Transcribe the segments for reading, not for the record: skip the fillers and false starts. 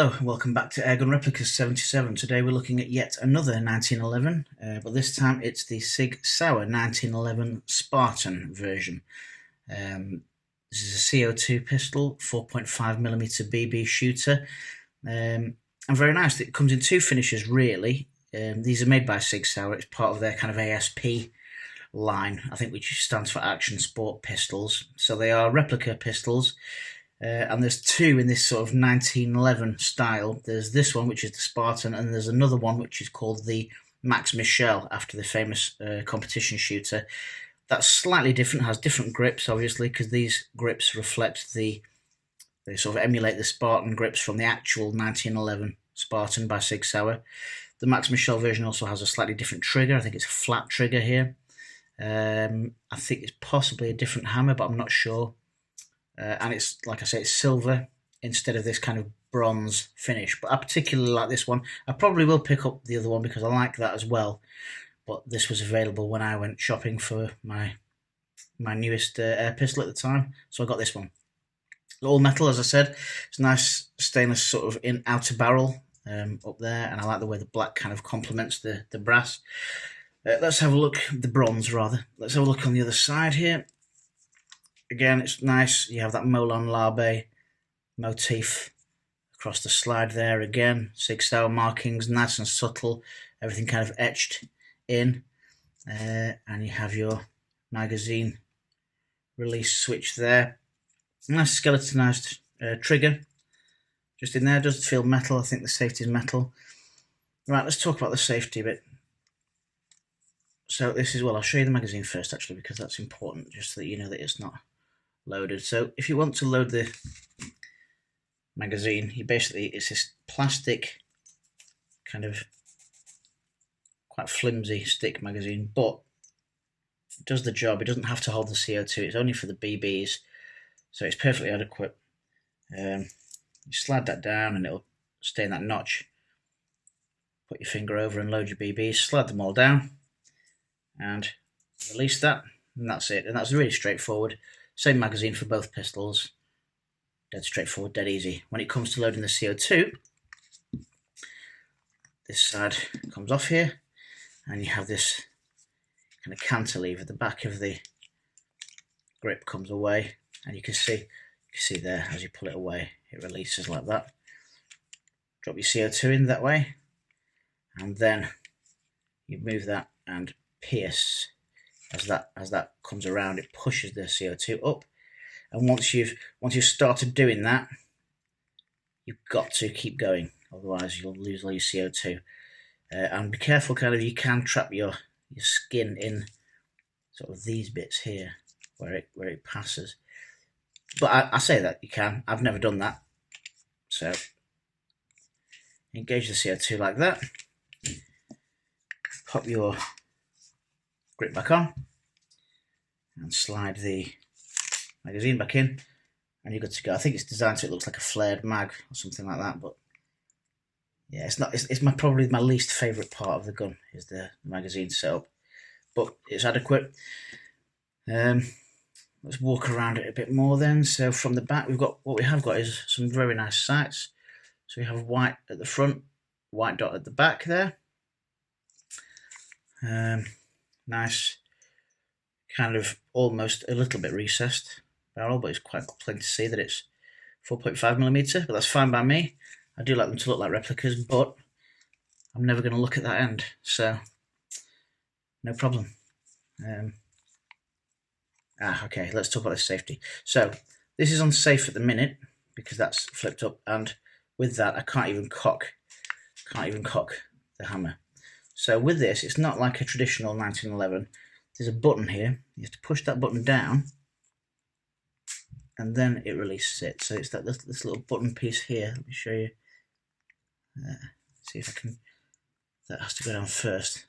Hello and welcome back to Airgun Replicas 77. Today we're looking at yet another 1911, but this time it's the Sig Sauer 1911 Spartan version. This is a CO2 pistol, 4.5mm BB shooter, and very nice. It comes in two finishes really. These are made by Sig Sauer. It's part of their kind of ASP line, I think, which stands for Action Sport Pistols. So they are replica pistols. And there's two in this sort of 1911 style. There's this one, which is the Spartan, and there's another one which is called the Max Michel, after the famous competition shooter. That's slightly different, has different grips, obviously, because these grips reflect they sort of emulate the Spartan grips from the actual 1911 Spartan by Sig Sauer. The Max Michel version also has a slightly different trigger. I think it's a flat trigger here. I think it's possibly a different hammer, but I'm not sure. And it's, like I say, it's silver instead of this kind of bronze finish. But I particularly like this one. I probably will pick up the other one because I like that as well. But this was available when I went shopping for my newest air pistol at the time. So I got this one. All metal, as I said. It's nice stainless sort of in outer barrel up there. And I like the way the black kind of complements the brass. Let's have a look, the bronze rather. Let's have a look on the other side here. Again, it's nice. You have that Molon Larbe motif across the slide there again. Sig Sauer markings, nice and subtle. Everything kind of etched in. And you have your magazine release switch there. Nice skeletonized trigger. Just in there, does feel metal. I think the safety is metal. Right, let's talk about the safety a bit. So this is, well, I'll show you the magazine first actually, because that's important, just so that you know that it's not loaded. So if you want to load the magazine, it's this plastic kind of quite flimsy stick magazine, but it does the job. It doesn't have to hold the CO2. It's only for the BBs, so it's perfectly adequate. You slide that down and it'll stay in that notch. Put your finger over and load your BBs, slide them all down and release that, and that's it. And that's really straightforward. Same magazine for both pistols. Dead straightforward, dead easy. When it comes to loading the CO2, this side comes off here, and you have this kind of cantilever. The back of the grip comes away, and you can see there as you pull it away, it releases like that. Drop your CO2 in that way, and then you move that and pierce. As that comes around, it pushes the CO2 up, and once you've started doing that, you've got to keep going, otherwise you'll lose all your CO2. And be careful, kind of, you can trap your skin in sort of these bits here where it passes. But I say that you can. I've never done that. So engage the CO2 like that. Pop your grip back on and slide the magazine back in, and you're good to go. I think it's designed so it looks like a flared mag or something like that, but yeah, it's probably my least favourite part of the gun is the magazine setup, but it's adequate. Let's walk around it a bit more then. So from the back, what we have got is some very nice sights. So we have white at the front, white dot at the back there. Nice, kind of almost a little bit recessed barrel, but it's quite plain to see that it's 4.5mm, but that's fine by me. I do like them to look like replicas, but I'm never going to look at that end, so no problem. Okay, let's talk about the safety. So this is unsafe at the minute because that's flipped up, and with that I can't even cock the hammer. So with this, it's not like a traditional 1911. There's a button here. You have to push that button down, and then it releases it. So it's this little button piece here. Let me show you. See if I can. That has to go down first,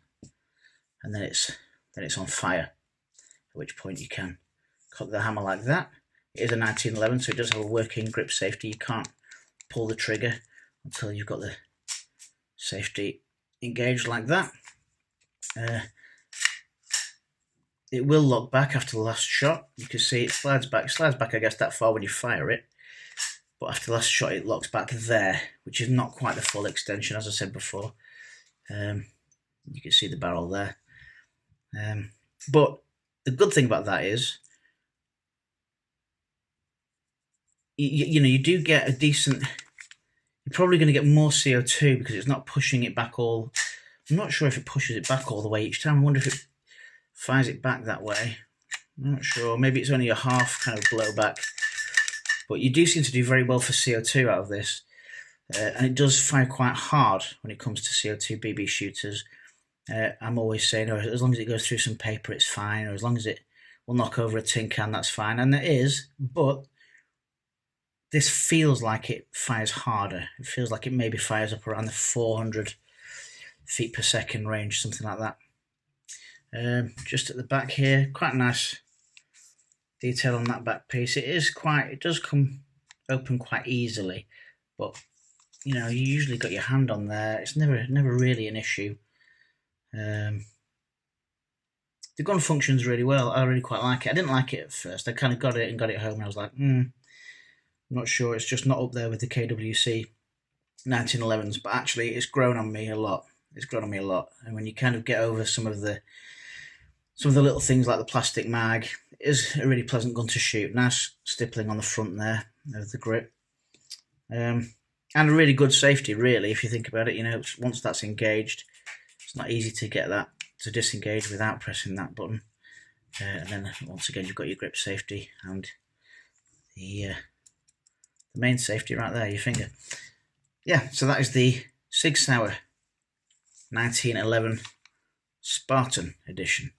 and then it's on fire. At which point you can cock the hammer like that. It is a 1911, so it does have a working grip safety. You can't pull the trigger until you've got the safety engaged like that. It will lock back after the last shot. You can see it slides back I guess that far when you fire it, but after the last shot it locks back there, which is not quite the full extension, as I said before. You can see the barrel there. But the good thing about that is, you know, you do get a decent, you're probably going to get more CO2 because it's not pushing it back all. I'm not sure if it pushes it back all the way each time. I wonder if it fires it back that way. I'm not sure. Maybe it's only a half kind of blowback. But you do seem to do very well for CO2 out of this. And it does fire quite hard when it comes to CO2 BB shooters. I'm always saying, oh, as long as it goes through some paper, it's fine. Or as long as it will knock over a tin can, that's fine. And it is, but this feels like it fires harder. It feels like it maybe fires up around the 400 feet per second range, something like that. Just at the back here, quite nice detail on that back piece. It does come open quite easily, but you know, you usually got your hand on there. It's never really an issue. The gun functions really well. I really quite like it. I didn't like it at first. I kind of got it home and I was like, I'm not sure. It's just not up there with the KWC 1911s, but actually it's grown on me a lot. It's grown on me a lot. And when you kind of get over some of the little things like the plastic mag, it is a really pleasant gun to shoot. Nice stippling on the front there of the grip. And a really good safety, really, if you think about it. You know, once that's engaged, it's not easy to get that to disengage without pressing that button. And then once again, you've got your grip safety and the main safety right there, your finger. Yeah, so that is the Sig Sauer 1911 Spartan edition.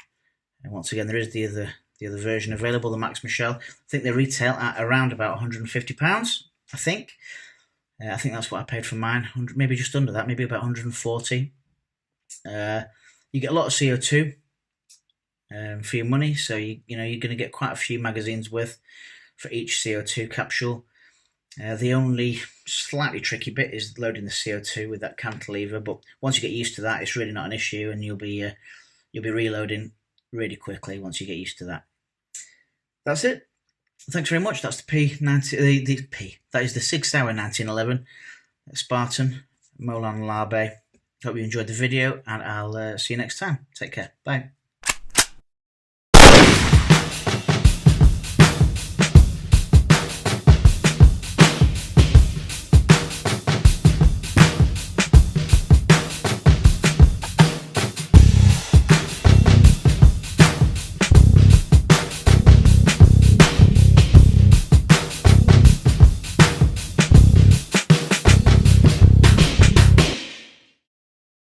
And once again, there is the other version available, the Max Michel. I think they retail at around about £150. I think that's what I paid for mine. Maybe just under that, maybe about 140. You get a lot of CO2 for your money, so you're going to get quite a few magazines worth for each CO2 capsule. The only slightly tricky bit is loading the CO2 with that cantilever, but once you get used to that, it's really not an issue, and you'll be reloading really quickly once you get used to that. That's it. Thanks very much. That's that is the Sig Sauer 1911 Spartan Molan Larbe. Hope you enjoyed the video, and I'll see you next time. Take care. Bye.